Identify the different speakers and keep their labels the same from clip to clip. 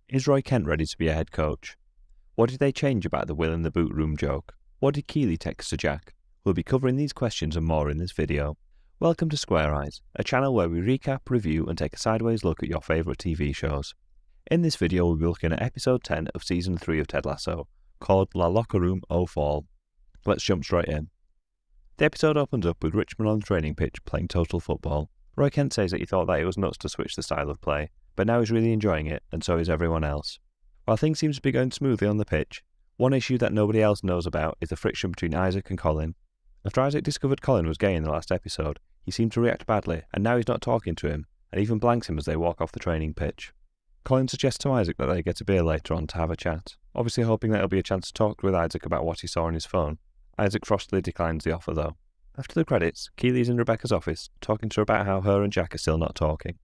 Speaker 1: Is Roy Kent ready to be a head coach? What did they change about the will in the boot room joke? What did Keeley text to Jack? We'll be covering these questions and more in this video. Welcome to Square Eyes, a channel where we recap, review and take a sideways look at your favourite TV shows. In this video we'll be looking at episode 10 of season 3 of Ted Lasso, called Locker Room Aux Folles. Let's jump straight in. The episode opens up with Richmond on the training pitch playing total football. Roy Kent says that he thought that it was nuts to switch the style of play, but now he's really enjoying it, and so is everyone else. While things seem to be going smoothly on the pitch, one issue that nobody else knows about is the friction between Isaac and Colin. After Isaac discovered Colin was gay in the last episode, he seemed to react badly, and now he's not talking to him, and even blanks him as they walk off the training pitch. Colin suggests to Isaac that they get a beer later on to have a chat, obviously hoping that it'll be a chance to talk with Isaac about what he saw on his phone. Isaac frostily declines the offer though. After the credits, Keeley's in Rebecca's office, talking to her about how her and Jack are still not talking.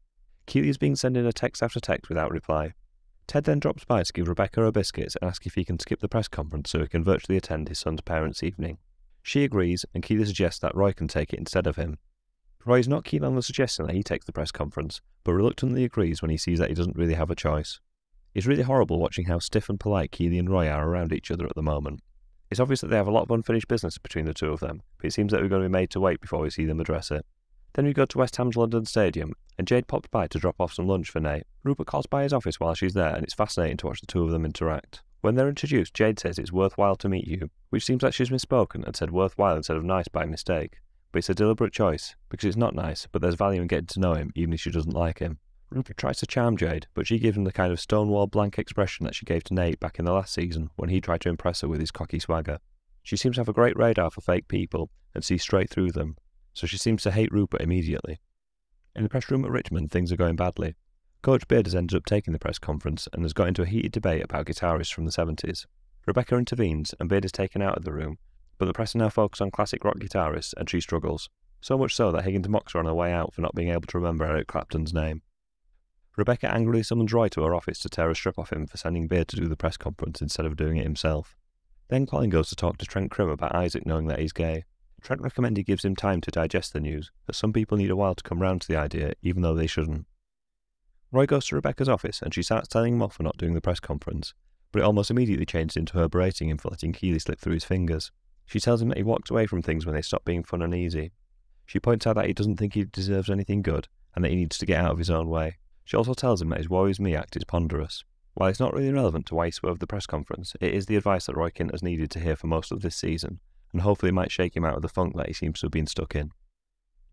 Speaker 1: Keeley is being sending a text after text without reply. Ted then drops by to give Rebecca her biscuits and ask if he can skip the press conference so he can virtually attend his son's parents' evening. She agrees, and Keeley suggests that Roy can take it instead of him. Roy is not keen on the suggestion that he takes the press conference, but reluctantly agrees when he sees that he doesn't really have a choice. It's really horrible watching how stiff and polite Keeley and Roy are around each other at the moment. It's obvious that they have a lot of unfinished business between the two of them, but it seems that we're going to be made to wait before we see them address it. Then we go to West Ham's London Stadium, and Jade pops by to drop off some lunch for Nate. Rupert calls by his office while she's there, and it's fascinating to watch the two of them interact. When they're introduced, Jade says it's worthwhile to meet you, which seems like she's misspoken and said worthwhile instead of nice by mistake. But it's a deliberate choice, because it's not nice, but there's value in getting to know him, even if she doesn't like him. Rupert tries to charm Jade, but she gives him the kind of stonewall blank expression that she gave to Nate back in the last season when he tried to impress her with his cocky swagger. She seems to have a great radar for fake people, and see straight through them, so she seems to hate Rupert immediately. In the press room at Richmond, things are going badly. Coach Beard has ended up taking the press conference and has got into a heated debate about guitarists from the 70s. Rebecca intervenes and Beard is taken out of the room, but the press are now focused on classic rock guitarists and she struggles, so much so that Higgins mocks her on her way out for not being able to remember Eric Clapton's name. Rebecca angrily summons Roy to her office to tear a strip off him for sending Beard to do the press conference instead of doing it himself. Then Colin goes to talk to Trent Krim about Isaac knowing that he's gay. Trent recommends he gives him time to digest the news, as some people need a while to come round to the idea, even though they shouldn't. Roy goes to Rebecca's office and she starts telling him off for not doing the press conference, but it almost immediately changes into her berating him for letting Keeley slip through his fingers. She tells him that he walks away from things when they stop being fun and easy. She points out that he doesn't think he deserves anything good, and that he needs to get out of his own way. She also tells him that his woe is me act is ponderous. While it's not really relevant to why he swerved the press conference, it is the advice that Roy Kent has needed to hear for most of this season, and hopefully might shake him out of the funk that he seems to have been stuck in.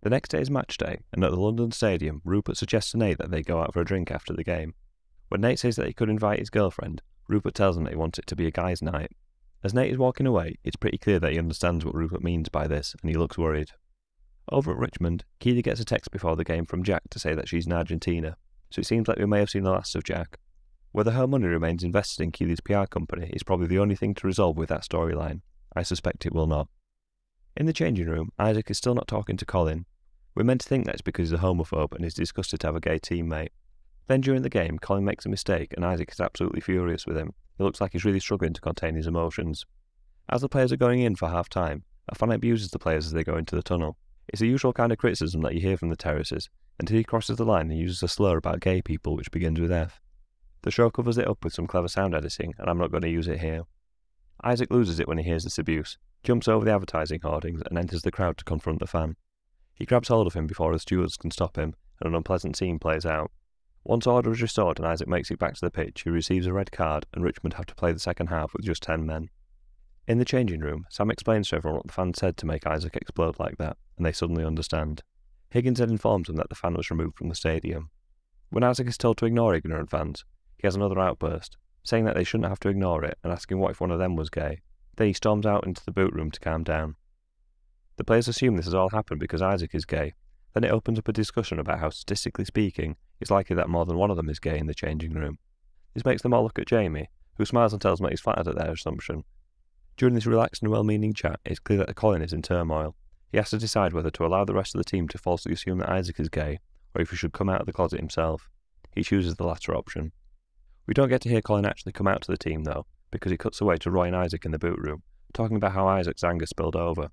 Speaker 1: The next day is match day, and at the London Stadium, Rupert suggests to Nate that they go out for a drink after the game. When Nate says that he could invite his girlfriend, Rupert tells him that he wants it to be a guy's night. As Nate is walking away, it's pretty clear that he understands what Rupert means by this, and he looks worried. Over at Richmond, Keeley gets a text before the game from Jack to say that she's in Argentina, so it seems like we may have seen the last of Jack. Whether her money remains invested in Keeley's PR company is probably the only thing to resolve with that storyline. I suspect it will not. In the changing room, Isaac is still not talking to Colin. We're meant to think that it's because he's a homophobe and is disgusted to have a gay teammate. Then during the game, Colin makes a mistake and Isaac is absolutely furious with him. It looks like he's really struggling to contain his emotions. As the players are going in for half-time, a fan abuses the players as they go into the tunnel. It's the usual kind of criticism that you hear from the terraces, until he crosses the line and uses a slur about gay people which begins with F. The show covers it up with some clever sound editing, and I'm not going to use it here. Isaac loses it when he hears this abuse, jumps over the advertising hoardings and enters the crowd to confront the fan. He grabs hold of him before the stewards can stop him, and an unpleasant scene plays out. Once order is restored and Isaac makes it back to the pitch, he receives a red card and Richmond have to play the second half with just 10 men. In the changing room, Sam explains to everyone what the fan said to make Isaac explode like that, and they suddenly understand. Higgins then informs them that the fan was removed from the stadium. When Isaac is told to ignore ignorant fans, he has another outburst, saying that they shouldn't have to ignore it and asking what if one of them was gay. Then he storms out into the boot room to calm down. The players assume this has all happened because Isaac is gay. Then it opens up a discussion about how, statistically speaking, it's likely that more than one of them is gay in the changing room. This makes them all look at Jamie, who smiles and tells them that he's flattered at their assumption. During this relaxed and well-meaning chat, it's clear that Colin is in turmoil. He has to decide whether to allow the rest of the team to falsely assume that Isaac is gay, or if he should come out of the closet himself. He chooses the latter option. We don't get to hear Colin actually come out to the team though, because he cuts away to Roy and Isaac in the boot room, talking about how Isaac's anger spilled over.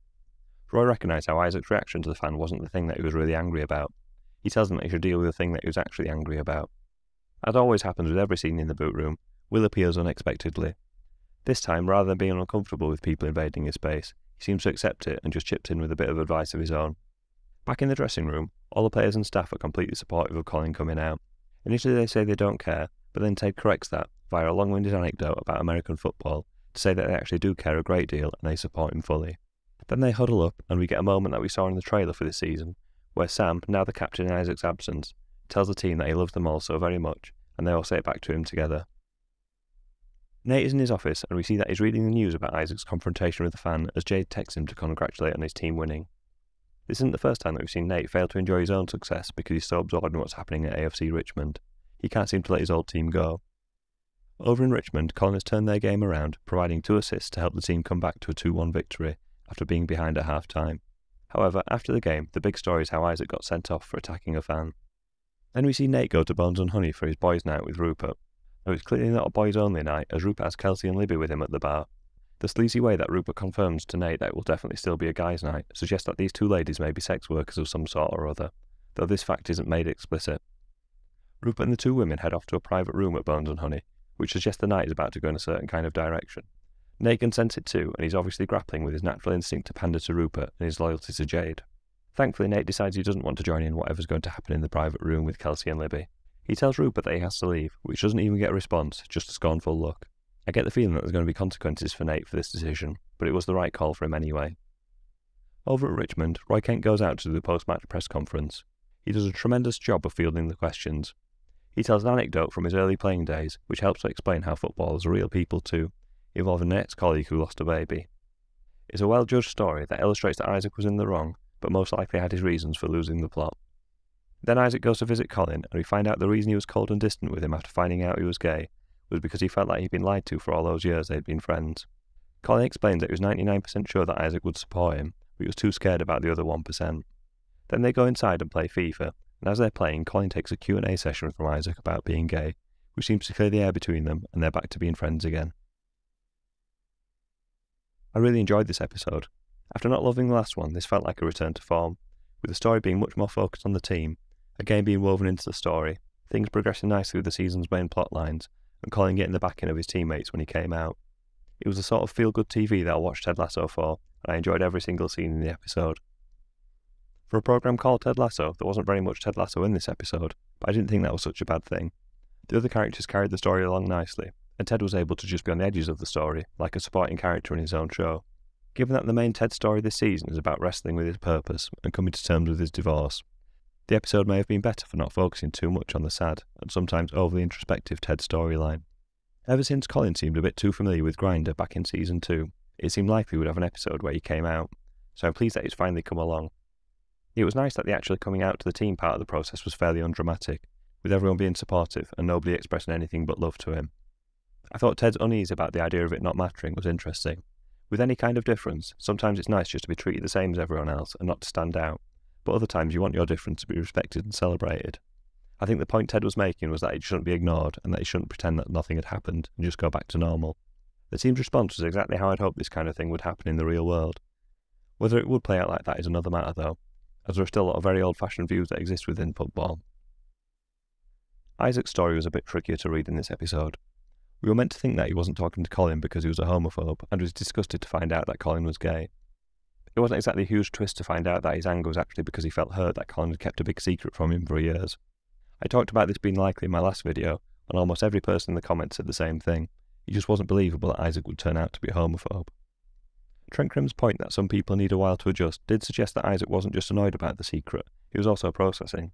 Speaker 1: Roy recognised how Isaac's reaction to the fan wasn't the thing that he was really angry about. He tells them that he should deal with the thing that he was actually angry about. As always happens with every scene in the boot room, Will appears unexpectedly. This time, rather than being uncomfortable with people invading his space, he seems to accept it and just chipped in with a bit of advice of his own. Back in the dressing room, all the players and staff are completely supportive of Colin coming out. Initially they say they don't care, but then Ted corrects that via a long-winded anecdote about American football to say that they actually do care a great deal and they support him fully. Then they huddle up and we get a moment that we saw in the trailer for this season, where Sam, now the captain in Isaac's absence, tells the team that he loves them all so very much, and they all say it back to him together. Nate is in his office and we see that he's reading the news about Isaac's confrontation with the fan as Jade texts him to congratulate on his team winning. This isn't the first time that we've seen Nate fail to enjoy his own success because he's so absorbed in what's happening at AFC Richmond. He can't seem to let his old team go. Over in Richmond, Colin has turned their game around, providing 2 assists to help the team come back to a 2-1 victory after being behind at half-time. However, after the game, the big story is how Isaac got sent off for attacking a fan. Then we see Nate go to Bones and Honey for his boys' night with Rupert. Though it's clearly not a boys-only night, as Rupert has Kelsey and Libby with him at the bar. The sleazy way that Rupert confirms to Nate that it will definitely still be a guys' night suggests that these 2 ladies may be sex workers of some sort or other, though this fact isn't made explicit. Rupert and the 2 women head off to a private room at Bones and Honey, which suggests the night is about to go in a certain kind of direction. Nate can sense it too, and he's obviously grappling with his natural instinct to pander to Rupert and his loyalty to Jade. Thankfully, Nate decides he doesn't want to join in whatever's going to happen in the private room with Kelsey and Libby. He tells Rupert that he has to leave, which doesn't even get a response, just a scornful look. I get the feeling that there's going to be consequences for Nate for this decision, but it was the right call for him anyway. Over at Richmond, Roy Kent goes out to do the post-match press conference. He does a tremendous job of fielding the questions. He tells an anecdote from his early playing days, which helps to explain how footballers are real people too, involving an ex-colleague who lost a baby. It's a well-judged story that illustrates that Isaac was in the wrong, but most likely had his reasons for losing the plot. Then Isaac goes to visit Colin, and we find out the reason he was cold and distant with him after finding out he was gay was because he felt like he'd been lied to for all those years they'd been friends. Colin explains that he was 99% sure that Isaac would support him, but he was too scared about the other 1%. Then they go inside and play FIFA, and as they're playing, Colin takes a Q&A session from Isaac about being gay, which seems to clear the air between them, and they're back to being friends again. I really enjoyed this episode. After not loving the last one, this felt like a return to form, with the story being much more focused on the team, a game being woven into the story, things progressing nicely with the season's main plot lines, and Colin getting the backing of his teammates when he came out. It was the sort of feel-good TV that I'll watch Ted Lasso for, and I enjoyed every single scene in the episode. For a programme called Ted Lasso, there wasn't very much Ted Lasso in this episode, but I didn't think that was such a bad thing. The other characters carried the story along nicely, and Ted was able to just be on the edges of the story, like a supporting character in his own show. Given that the main Ted story this season is about wrestling with his purpose and coming to terms with his divorce, the episode may have been better for not focusing too much on the sad and sometimes overly introspective Ted storyline. Ever since Colin seemed a bit too familiar with Grindr back in Season 2, it seemed likely we'd have an episode where he came out, so I'm pleased that it's finally come along. It was nice that the actually coming out to the team part of the process was fairly undramatic, with everyone being supportive and nobody expressing anything but love to him. I thought Ted's unease about the idea of it not mattering was interesting. With any kind of difference, sometimes it's nice just to be treated the same as everyone else and not to stand out, but other times you want your difference to be respected and celebrated. I think the point Ted was making was that it shouldn't be ignored and that he shouldn't pretend that nothing had happened and just go back to normal. The team's response was exactly how I'd hoped this kind of thing would happen in the real world. Whether it would play out like that is another matter though, as there are still a lot of very old-fashioned views that exist within football. Isaac's story was a bit trickier to read in this episode. We were meant to think that he wasn't talking to Colin because he was a homophobe and was disgusted to find out that Colin was gay. It wasn't exactly a huge twist to find out that his anger was actually because he felt hurt that Colin had kept a big secret from him for years. I talked about this being likely in my last video, and almost every person in the comments said the same thing. It just wasn't believable that Isaac would turn out to be a homophobe. Trent Crimm's point that some people need a while to adjust did suggest that Isaac wasn't just annoyed about the secret, he was also processing.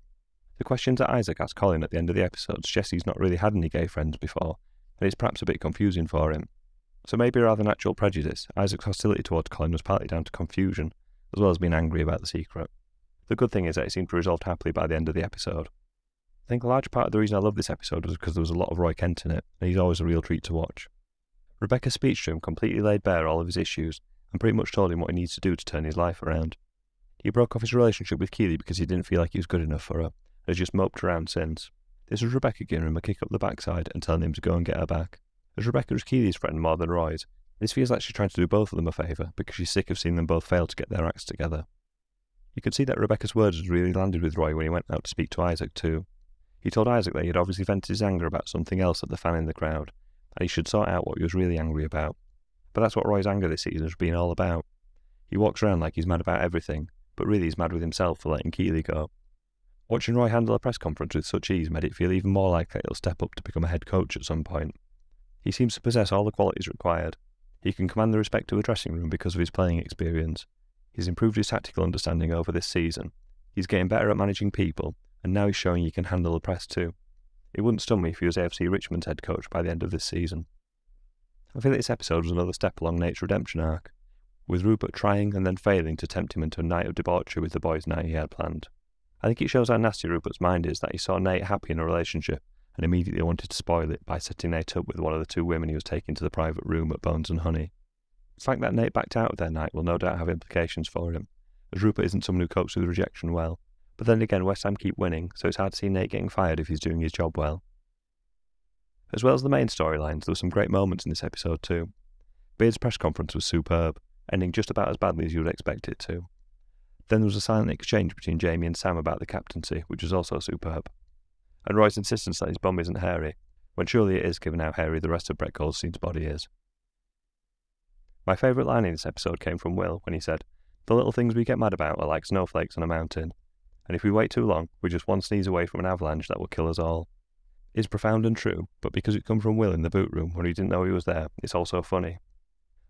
Speaker 1: The questions that Isaac asked Colin at the end of the episode suggest he's not really had any gay friends before, and it's perhaps a bit confusing for him. So maybe rather than actual prejudice, Isaac's hostility towards Colin was partly down to confusion, as well as being angry about the secret. The good thing is that it seemed to resolve happily by the end of the episode. I think a large part of the reason I love this episode was because there was a lot of Roy Kent in it, and he's always a real treat to watch. Rebecca's speech to him completely laid bare all of his issues, and pretty much told him what he needs to do to turn his life around. He broke off his relationship with Keeley because he didn't feel like he was good enough for her, and has just moped around since. This was Rebecca giving him a kick up the backside and telling him to go and get her back. As Rebecca was Keeley's friend more than Roy's, this feels like she's trying to do both of them a favour because she's sick of seeing them both fail to get their acts together. You could see that Rebecca's words had really landed with Roy when he went out to speak to Isaac too. He told Isaac that he had obviously vented his anger about something else at the fan in the crowd, and he should sort out what he was really angry about. But that's what Roy's anger this season has been all about. He walks around like he's mad about everything, but really he's mad with himself for letting Keeley go. Watching Roy handle a press conference with such ease made it feel even more likely he'll step up to become a head coach at some point. He seems to possess all the qualities required. He can command the respect of a dressing room because of his playing experience. He's improved his tactical understanding over this season. He's getting better at managing people, and now he's showing he can handle the press too. It wouldn't stun me if he was AFC Richmond's head coach by the end of this season. I feel that this episode was another step along Nate's redemption arc, with Rupert trying and then failing to tempt him into a night of debauchery with the boys' night he had planned. I think it shows how nasty Rupert's mind is that he saw Nate happy in a relationship and immediately wanted to spoil it by setting Nate up with one of the two women he was taking to the private room at Bones and Honey. The fact that Nate backed out of their night will no doubt have implications for him, as Rupert isn't someone who copes with rejection well. But then again, West Ham keep winning, so it's hard to see Nate getting fired if he's doing his job well. As well as the main storylines, there were some great moments in this episode too. Beard's press conference was superb, ending just about as badly as you would expect it to. Then there was a silent exchange between Jamie and Sam about the captaincy, which was also superb. And Roy's insistence that his bum isn't hairy, when surely it is given how hairy the rest of Brett Goldstein's body is. My favourite line in this episode came from Will when he said, "The little things we get mad about are like snowflakes on a mountain, and if we wait too long, we're just one sneeze away from an avalanche that will kill us all." It's profound and true, but because it comes from Will in the boot room when he didn't know he was there, it's also funny.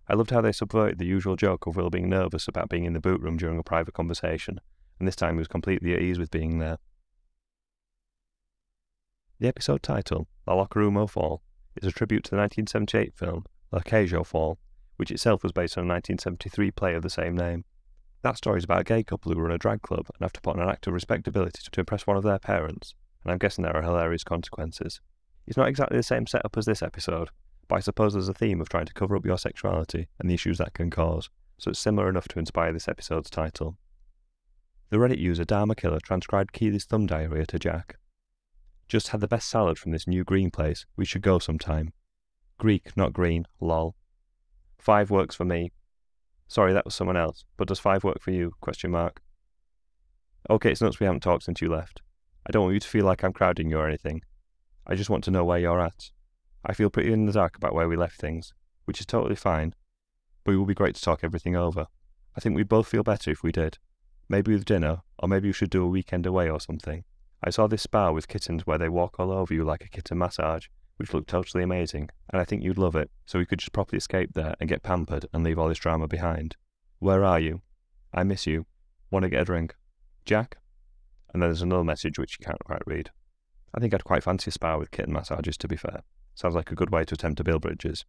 Speaker 1: I loved how they subverted the usual joke of Will being nervous about being in the boot room during a private conversation, and this time he was completely at ease with being there. The episode title, The Locker Room Aux Folles, is a tribute to the 1978 film Locker Aux Folles, which itself was based on a 1973 play of the same name. That story is about a gay couple who run a drag club and have to put on an act of respectability to impress one of their parents, and I'm guessing there are hilarious consequences. It's not exactly the same setup as this episode, but I suppose there's a theme of trying to cover up your sexuality and the issues that can cause, so it's similar enough to inspire this episode's title. The Reddit user Dharma Killer transcribed Keeley's thumb diarrhea to Jack. "Just had the best salad from this new green place, we should go sometime. Greek, not green, lol. 5 works for me. Sorry, that was someone else, but does 5 work for you? ? Okay, it's nuts we haven't talked since you left. I don't want you to feel like I'm crowding you or anything. I just want to know where you're at. I feel pretty in the dark about where we left things, which is totally fine, but it would be great to talk everything over. I think we'd both feel better if we did. Maybe with dinner, or maybe we should do a weekend away or something. I saw this spa with kittens where they walk all over you like a kitten massage, which looked totally amazing, and I think you'd love it, so we could just properly escape there and get pampered and leave all this drama behind. Where are you? I miss you. Want to get a drink? Jack?" And then there's another message which you can't quite read. I think I'd quite fancy a spa with kitten massages, to be fair. Sounds like a good way to attempt to build bridges.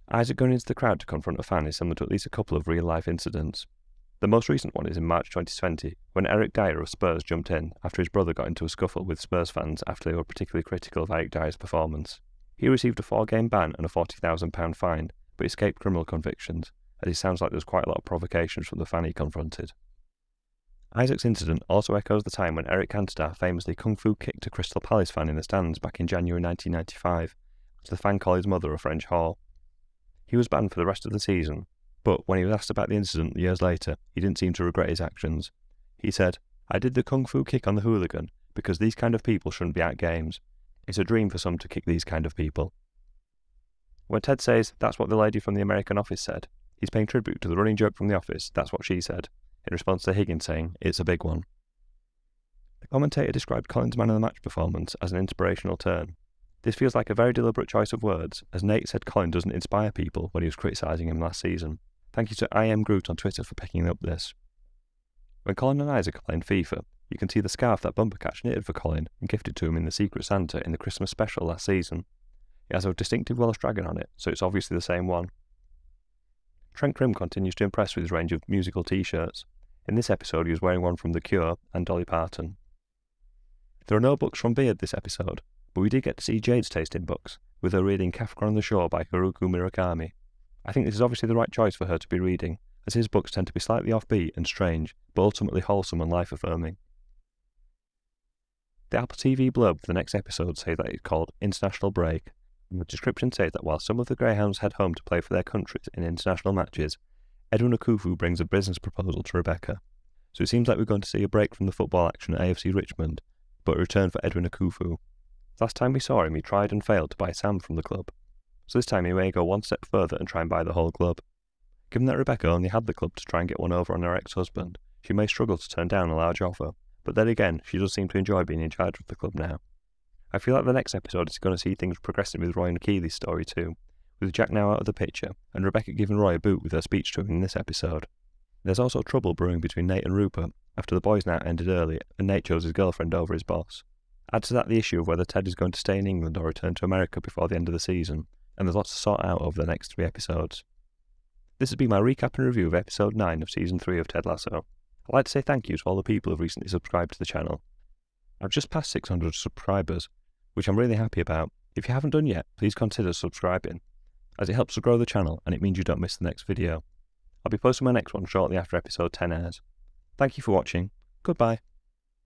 Speaker 1: Isaac going into the crowd to confront a fan is similar to at least a couple of real-life incidents. The most recent one is in March 2020, when Eric Dyer of Spurs jumped in after his brother got into a scuffle with Spurs fans after they were particularly critical of Eric Dyer's performance. He received a 4-game ban and a £40,000 fine, but escaped criminal convictions, as it sounds like there was quite a lot of provocations from the fan he confronted. Isaac's incident also echoes the time when Eric Cantona famously kung fu kicked a Crystal Palace fan in the stands back in January 1995, after the fan called his mother a French whore. He was banned for the rest of the season, but when he was asked about the incident years later, he didn't seem to regret his actions. He said, "I did the kung fu kick on the hooligan because these kind of people shouldn't be at games. It's a dream for some to kick these kind of people." When Ted says, "That's what the lady from the American Office said," he's paying tribute to the running joke from The Office, "That's what she said," in response to Higgins saying, "It's a big one." The commentator described Colin's man of the match performance as an inspirational turn. This feels like a very deliberate choice of words, as Nate said Colin doesn't inspire people when he was criticising him last season. Thank you to I Am Groot on Twitter for picking up this. When Colin and Isaac are playing FIFA, you can see the scarf that Bumpercatch knitted for Colin and gifted to him in the Secret Santa in the Christmas special last season. It has a distinctive Welsh dragon on it, so it's obviously the same one. Trent Crimm continues to impress with his range of musical t-shirts. In this episode he was wearing one from The Cure and Dolly Parton. There are no books from Beard this episode, but we did get to see Jade's taste in books, with her reading Kafka on the Shore by Haruki Murakami. I think this is obviously the right choice for her to be reading, as his books tend to be slightly offbeat and strange, but ultimately wholesome and life-affirming. The Apple TV blurb for the next episode says that it's called International Break, and the description says that while some of the Greyhounds head home to play for their countries in international matches, Edwin Akufu brings a business proposal to Rebecca. So it seems like we're going to see a break from the football action at AFC Richmond, but a return for Edwin Akufu. Last time we saw him, he tried and failed to buy Sam from the club, so this time he may go one step further and try and buy the whole club. Given that Rebecca only had the club to try and get one over on her ex-husband, she may struggle to turn down a large offer, but then again, she does seem to enjoy being in charge of the club now. I feel like the next episode is going to see things progressing with Roy and Keeley's story too, with Jack now out of the picture, and Rebecca giving Roy a boot with her speech to him in this episode. There's also trouble brewing between Nate and Rupert, after the boys' night ended early and Nate chose his girlfriend over his boss. Add to that the issue of whether Ted is going to stay in England or return to America before the end of the season, and there's lots to sort out over the next 3 episodes. This has been my recap and review of episode 9 of season 3 of Ted Lasso. I'd like to say thank you to all the people who have recently subscribed to the channel. I've just passed 600 subscribers, which I'm really happy about. If you haven't done yet, please consider subscribing, as it helps to grow the channel and it means you don't miss the next video. I'll be posting my next one shortly after episode 10 airs. Thank you for watching. Goodbye.